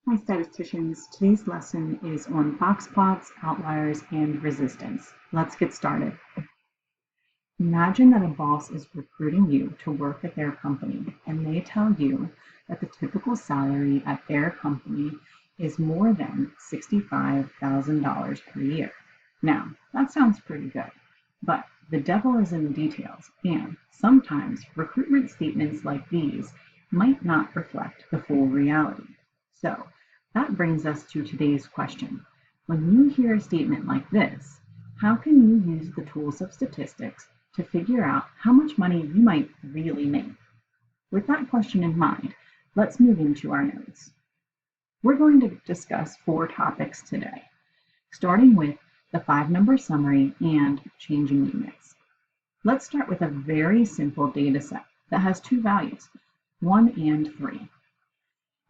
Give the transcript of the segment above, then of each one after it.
Hi statisticians, today's lesson is on boxplots, outliers, and resistance. Let's get started. Imagine that a boss is recruiting you to work at their company and they tell you that the typical salary at their company is more than $65,000 per year. Now, that sounds pretty good, but the devil is in the details, and sometimes recruitment statements like these might not reflect the full reality. So, that brings us to today's question. When you hear a statement like this, how can you use the tools of statistics to figure out how much money you might really make? With that question in mind, let's move into our notes. We're going to discuss 4 topics today, starting with the 5-number summary and changing units. Let's start with a very simple data set that has 2 values, 1 and 3.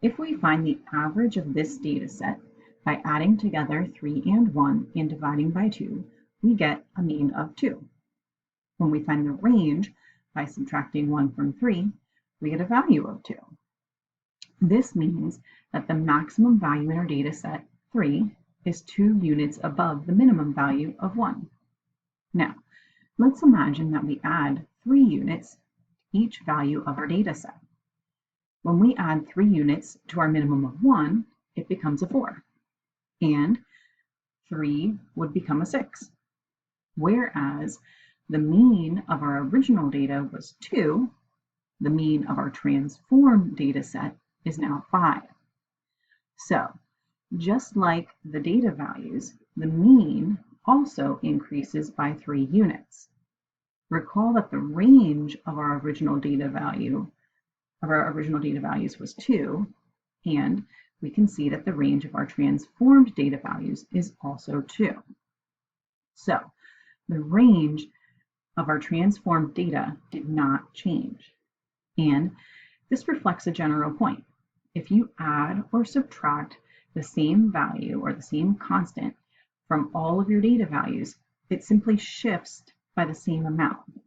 If we find the average of this data set by adding together 3 and 1 and dividing by 2, we get a mean of 2. When we find the range by subtracting 1 from 3, we get a value of 2. This means that the maximum value in our data set, 3, is 2 units above the minimum value of 1. Now, let's imagine that we add 3 units to each value of our data set. When we add 3 units to our minimum of 1, it becomes a 4, and 3 would become a 6. Whereas the mean of our original data was 2, the mean of our transformed data set is now 5. So, just like the data values, the mean also increases by 3 units. Recall that the range of our original data values was 2, and we can see that the range of our transformed data values is also 2. So the range of our transformed data did not change, and this reflects a general point. If you add or subtract the same value or the same constant from all of your data values, it simply shifts by the same amount.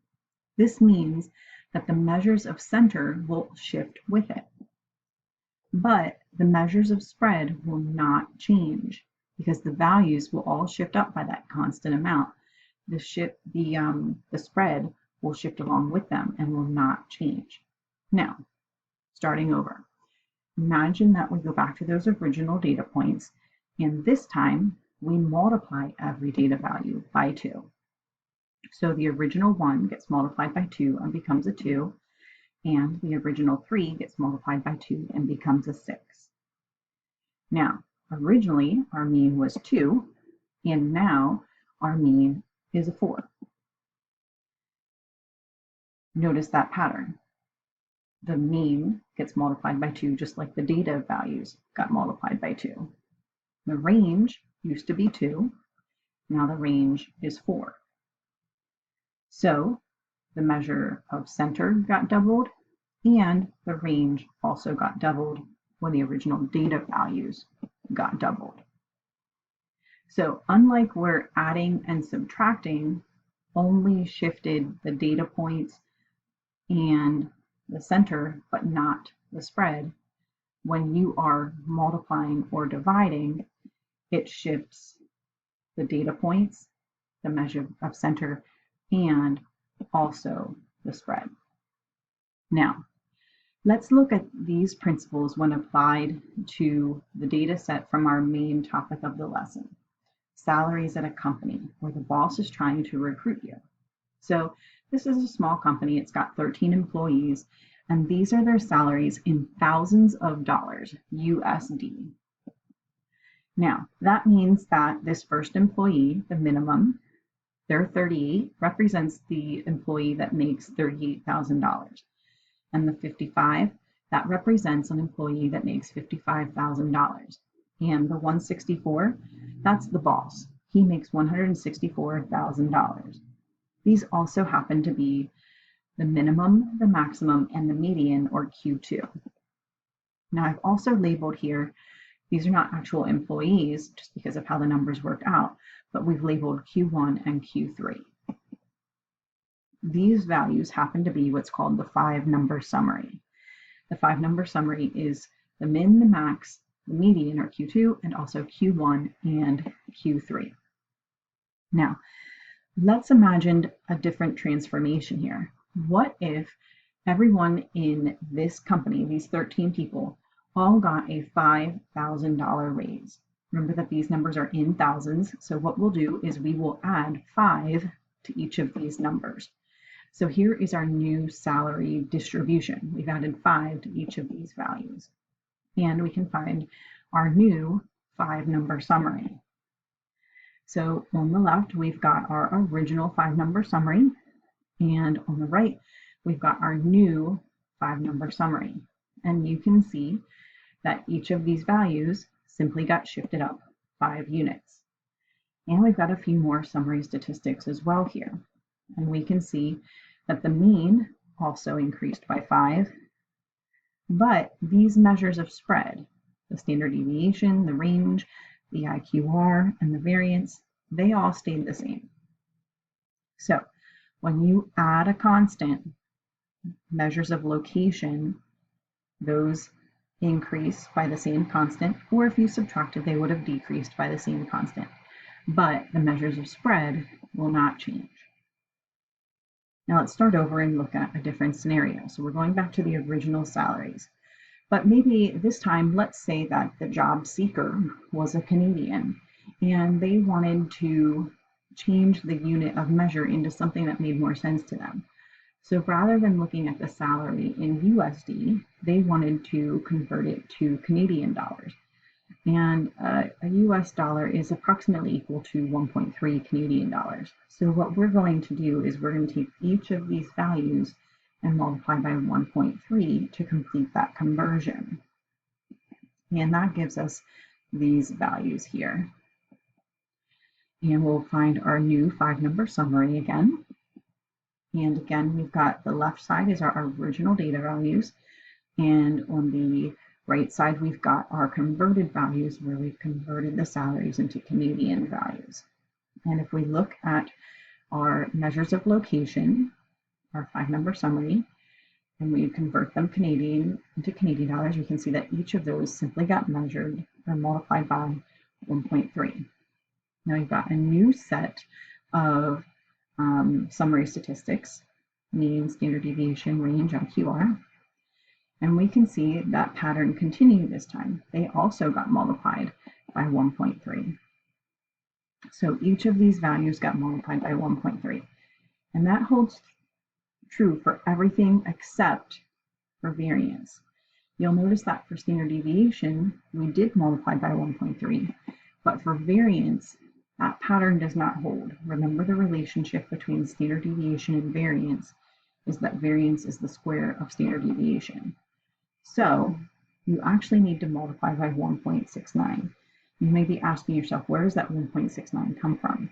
This means that the measures of center will shift with it. But the measures of spread will not change because the values will all shift up by that constant amount. The spread will shift along with them and will not change. Now, starting over. Imagine that we go back to those original data points, and this time we multiply every data value by 2. So the original 1 gets multiplied by 2 and becomes a 2, and the original 3 gets multiplied by 2 and becomes a 6. Now, originally our mean was 2, and now our mean is a 4. Notice that pattern. The mean gets multiplied by 2 just like the data values got multiplied by 2. The range used to be 2, now the range is 4. So the measure of center got doubled, and the range also got doubled when the original data values got doubled. So unlike where adding and subtracting only shifted the data points and the center but not the spread, when you are multiplying or dividing, it shifts the data points, the measure of center, and also the spread. Now, let's look at these principles when applied to the data set from our main topic of the lesson, salaries at a company where the boss is trying to recruit you. So this is a small company, it's got 13 employees, and these are their salaries in thousands of dollars, USD. Now, that means that this first employee, the minimum, their 38 represents the employee that makes $38,000. And the 55, that represents an employee that makes $55,000. And the 164, that's the boss. He makes $164,000. These also happen to be the minimum, the maximum, and the median, or Q2. Now I've also labeled here, these are not actual employees just because of how the numbers work out, but we've labeled Q1 and Q3. These values happen to be what's called the 5-number summary. The 5-number summary is the min, the max, the median or Q2, and also Q1 and Q3. Now, let's imagine a different transformation here. What if everyone in this company, these 13 people, all got a $5,000 raise? Remember that these numbers are in thousands, so what we'll do is we will add 5 to each of these numbers. So here is our new salary distribution. We've added 5 to each of these values. And we can find our new 5-number summary. So on the left, we've got our original 5-number summary, and on the right, we've got our new 5-number summary. And you can see that each of these values simply got shifted up 5 units. And we've got a few more summary statistics as well here. And we can see that the mean also increased by 5, but these measures of spread, the standard deviation, the range, the IQR, and the variance, they all stayed the same. So when you add a constant, measures of location, those increase by the same constant, or if you subtracted, they would have decreased by the same constant. But the measures of spread will not change. Now let's start over and look at a different scenario. So we're going back to the original salaries. But maybe this time, let's say that the job seeker was a Canadian and they wanted to change the unit of measure into something that made more sense to them. So rather than looking at the salary in USD, they wanted to convert it to Canadian dollars. And a US dollar is approximately equal to 1.3 Canadian dollars. So what we're going to do is we're going to take each of these values and multiply by 1.3 to complete that conversion. And that gives us these values here. And we'll find our new 5-number summary again. And again, we've got the left side is our original data values. And on the right side, we've got our converted values where we've converted the salaries into Canadian values. And if we look at our measures of location, our 5-number summary, and we convert them into Canadian dollars, we can see that each of those simply got measured or multiplied by 1.3. Now we've got a new set of summary statistics, mean, standard deviation, range, IQR. And we can see that pattern continue this time. They also got multiplied by 1.3. So each of these values got multiplied by 1.3. And that holds true for everything except for variance. You'll notice that for standard deviation, we did multiply by 1.3, but for variance, that pattern does not hold. Remember, the relationship between standard deviation and variance is that variance is the square of standard deviation. So you actually need to multiply by 1.69. You may be asking yourself, where does that 1.69 come from?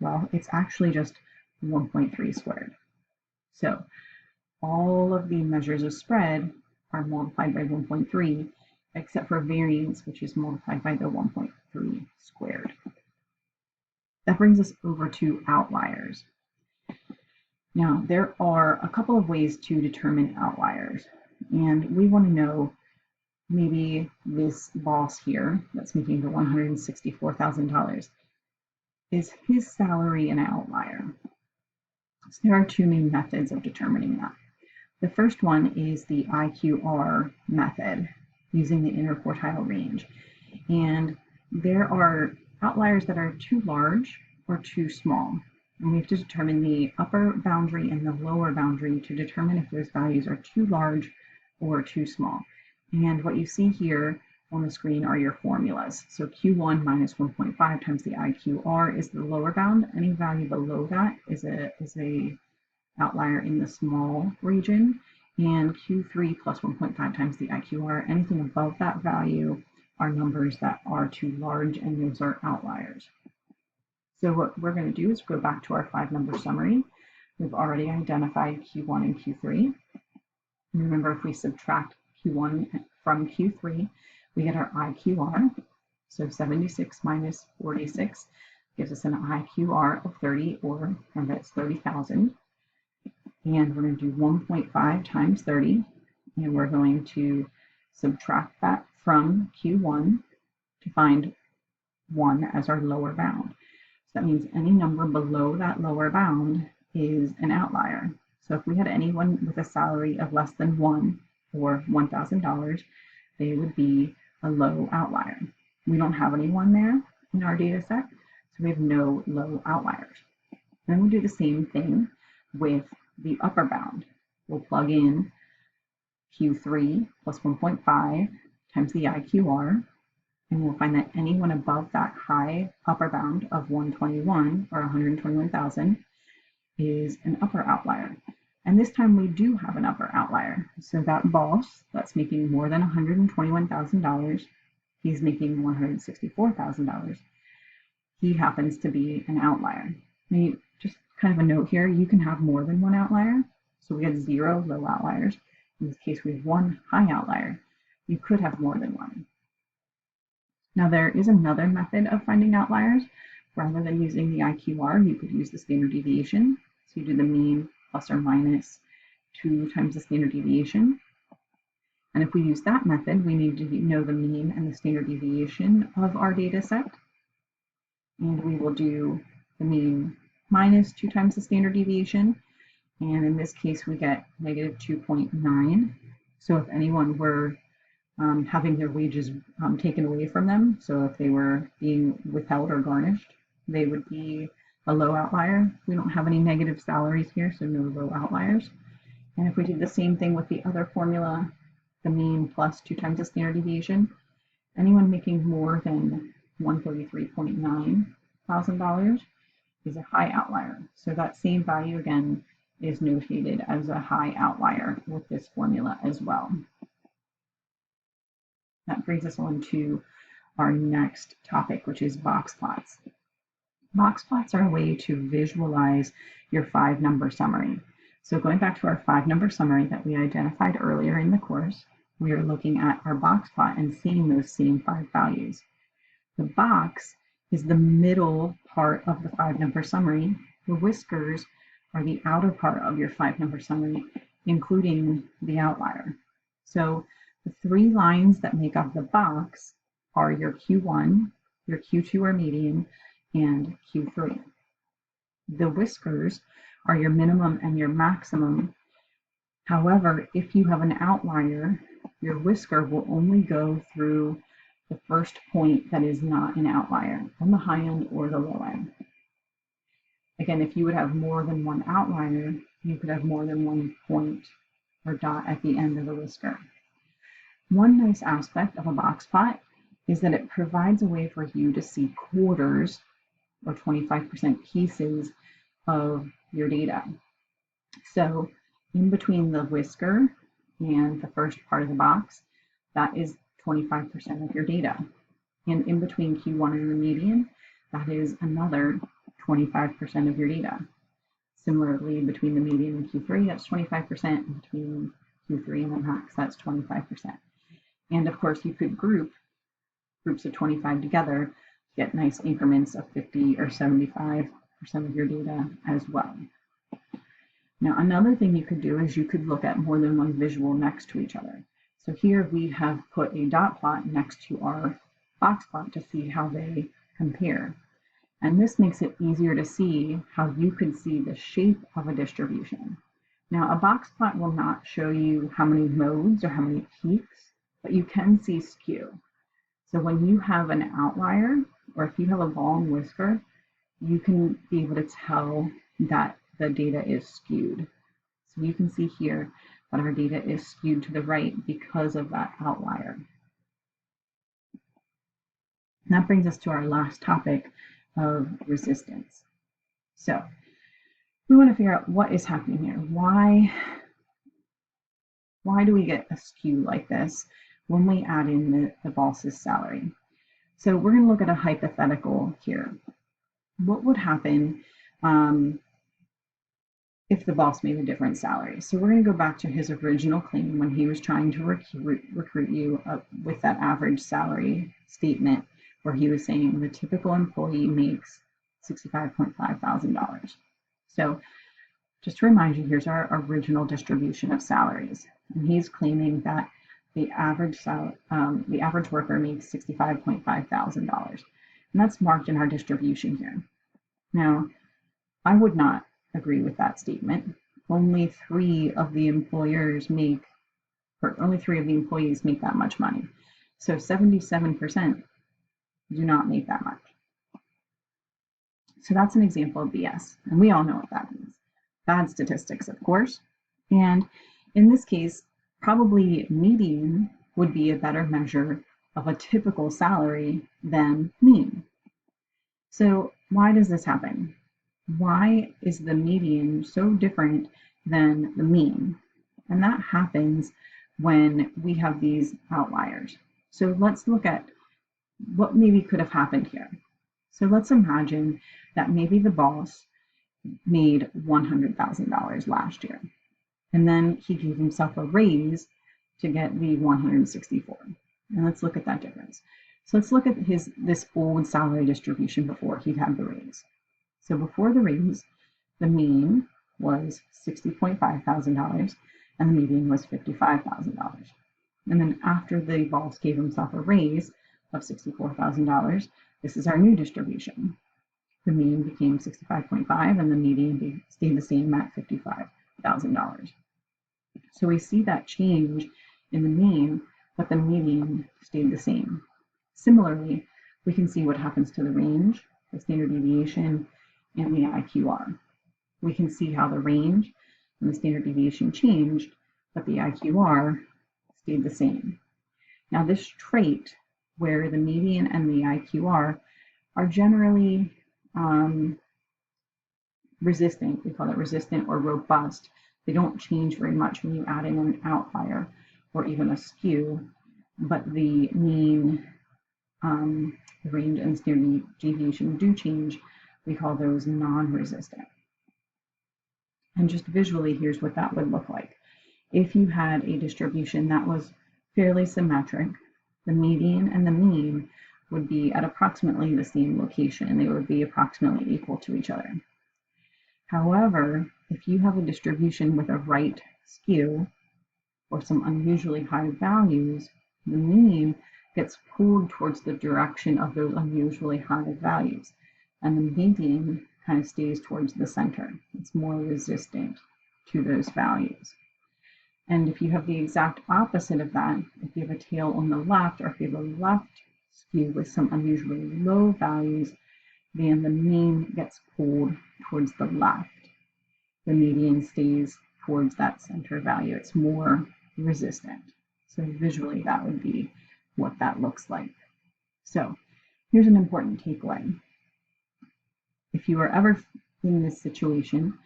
Well, it's actually just 1.3 squared. So all of the measures of spread are multiplied by 1.3, except for variance, which is multiplied by the 1.3 squared. That brings us over to outliers. Now, there are a couple of ways to determine outliers, and we want to know maybe this boss here that's making the $164,000, is his salary an outlier? So there are two main methods of determining that. The first one is the IQR method using the interquartile range. And there are outliers that are too large or too small. And we have to determine the upper boundary and the lower boundary to determine if those values are too large or too small. And what you see here on the screen are your formulas. So Q1 minus 1.5 times the IQR is the lower bound. Any value below that is a outlier in the small region. And Q3 plus 1.5 times the IQR, anything above that value are numbers that are too large, and those are outliers. So what we're going to do is go back to our 5-number summary. We've already identified Q1 and Q3. And remember, if we subtract Q1 from Q3, we get our IQR. So 76 minus 46 gives us an IQR of 30, or remember, it's 30,000. And we're going to do 1.5 times 30, and we're going to subtract that from Q1 to find 1 as our lower bound. So that means any number below that lower bound is an outlier. So if we had anyone with a salary of less than 1 or $1,000, they would be a low outlier. We don't have anyone there in our data set, so we have no low outliers. Then we do the same thing with the upper bound. We'll plug in Q3 plus 1.5 times the IQR, and we'll find that anyone above that high upper bound of 121 or 121,000 is an upper outlier. And this time we do have an upper outlier. So that boss that's making more than $121,000, he's making $164,000. He happens to be an outlier. Now, just kind of a note here, you can have more than one outlier. So we had 0 low outliers. In this case, we have 1 high outlier. You could have more than one. Now, there is another method of finding outliers. Rather than using the IQR, you could use the standard deviation. So you do the mean plus or minus 2 times the standard deviation. And if we use that method, we need to know the mean and the standard deviation of our data set. And we will do the mean minus 2 times the standard deviation. And in this case, we get negative 2.9. So if anyone were having their wages taken away from them, so if they were being withheld or garnished, they would be a low outlier. We don't have any negative salaries here, so no low outliers. And if we did the same thing with the other formula, the mean plus 2 times the standard deviation, anyone making more than $133.9 thousand is a high outlier. So that same value again is notated as a high outlier with this formula as well. That brings us on to our next topic, which is box plots. Box plots are a way to visualize your 5-number summary. So going back to our 5-number summary that we identified earlier in the course, we are looking at our box plot and seeing those same 5 values. The box is the middle part of the 5-number summary. The whiskers are the outer part of your 5-number summary, including the outlier. So the 3 lines that make up the box are your Q1, your Q2 or median, and Q3. The whiskers are your minimum and your maximum. However, if you have an outlier, your whisker will only go through the first point that is not an outlier, on the high end or the low end. Again, if you would have more than one outlier, you could have more than one point or dot at the end of the whisker. One nice aspect of a box plot is that it provides a way for you to see quarters or 25% pieces of your data. So in between the whisker and the first part of the box, that is 25% of your data. And in between Q1 and the median, that is another 25% of your data. Similarly, between the median and Q3, that's 25%, and between Q3 and the max, that's 25%. And of course, you could group groups of 25 together to get nice increments of 50 or 75% of your data as well. Now, another thing you could do is you could look at more than one visual next to each other. So here we have put a dot plot next to our box plot to see how they compare. And this makes it easier to see how you could see the shape of a distribution. Now, a box plot will not show you how many modes or how many peaks, but you can see skew. So when you have an outlier, or if you have a long whisker, you can be able to tell that the data is skewed. So you can see here that our data is skewed to the right because of that outlier. And that brings us to our last topic of resistance. So we want to figure out what is happening here. Why do we get a skew like this when we add in the boss's salary? So we're going to look at a hypothetical here. What would happen if the boss made a different salary? So we're going to go back to his original claim when he was trying to recruit you with that average salary statement, where he was saying the typical employee makes $65.5 thousand. So just to remind you, here's our original distribution of salaries. And he's claiming that the average worker makes $65,500, and that's marked in our distribution here. Now, I would not agree with that statement. Only three of the employees make that much money. So 77% do not make that much. So that's an example of BS, and we all know what that means. Bad statistics, of course. And in this case, probably median would be a better measure of a typical salary than mean. So why does this happen? Why is the median so different than the mean? And that happens when we have these outliers. So let's look at what maybe could have happened here. So let's imagine that maybe the boss made $100,000 last year, and then he gave himself a raise to get the 164. And let's look at that difference. So let's look at this old salary distribution before he had the raise. So before the raise, the mean was $60,500 and the median was $55,000. And then after the boss gave himself a raise of $64,000, this is our new distribution. The mean became 65.5 and the median stayed the same at $55,000. So we see that change in the mean, but the median stayed the same. Similarly, we can see what happens to the range, the standard deviation, and the IQR. We can see how the range and the standard deviation changed, but the IQR stayed the same. Now this trait, where the median and the IQR are generally resistant, we call it resistant or robust. They don't change very much when you add in an outlier or even a skew, but the mean, the range and standard deviation do change. We call those non-resistant. And just visually, here's what that would look like. If you had a distribution that was fairly symmetric, the median and the mean would be at approximately the same location, and they would be approximately equal to each other. However, if you have a distribution with a right skew or some unusually high values, the mean gets pulled towards the direction of those unusually high values, and the median kind of stays towards the center. It's more resistant to those values. And if you have the exact opposite of that, if you have a tail on the left, or if you have a left skew with some unusually low values, then the mean gets pulled towards the left. The median stays towards that center value. It's more resistant. So visually, that would be what that looks like. So here's an important takeaway. If you are ever in this situation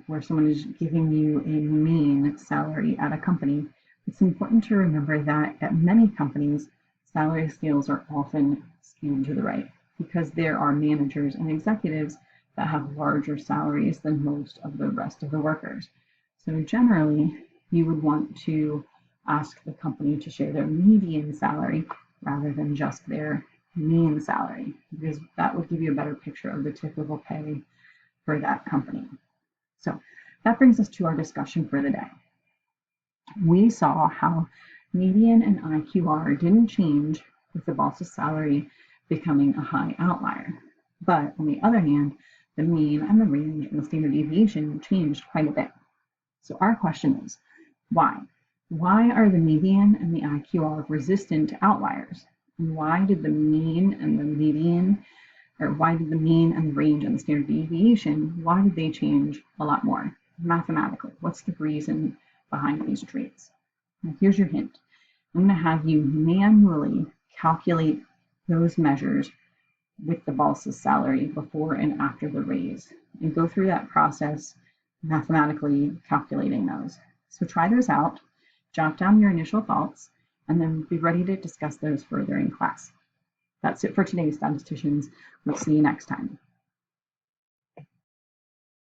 where someone is giving you a mean salary at a company, it's important to remember that at many companies, salary scales are often skewed to the right because there are managers and executives that have larger salaries than most of the rest of the workers. So generally, you would want to ask the company to share their median salary rather than just their mean salary, because that would give you a better picture of the typical pay for that company. So that brings us to our discussion for the day. We saw how median and IQR didn't change with the boss's salary becoming a high outlier. But on the other hand, the mean and the range and the standard deviation changed quite a bit. So our question is, why? Why are the median and the IQR resistant to outliers? And why did the mean and the median, or why did the mean and the range and the standard deviation, why did they change a lot more mathematically? What's the reason behind these traits? Now here's your hint. I'm going to have you manually calculate those measures with the boss's salary before and after the raise, and go through that process mathematically calculating those. So try those out, jot down your initial thoughts, and then be ready to discuss those further in class. That's it for today, statisticians. We'll see you next time.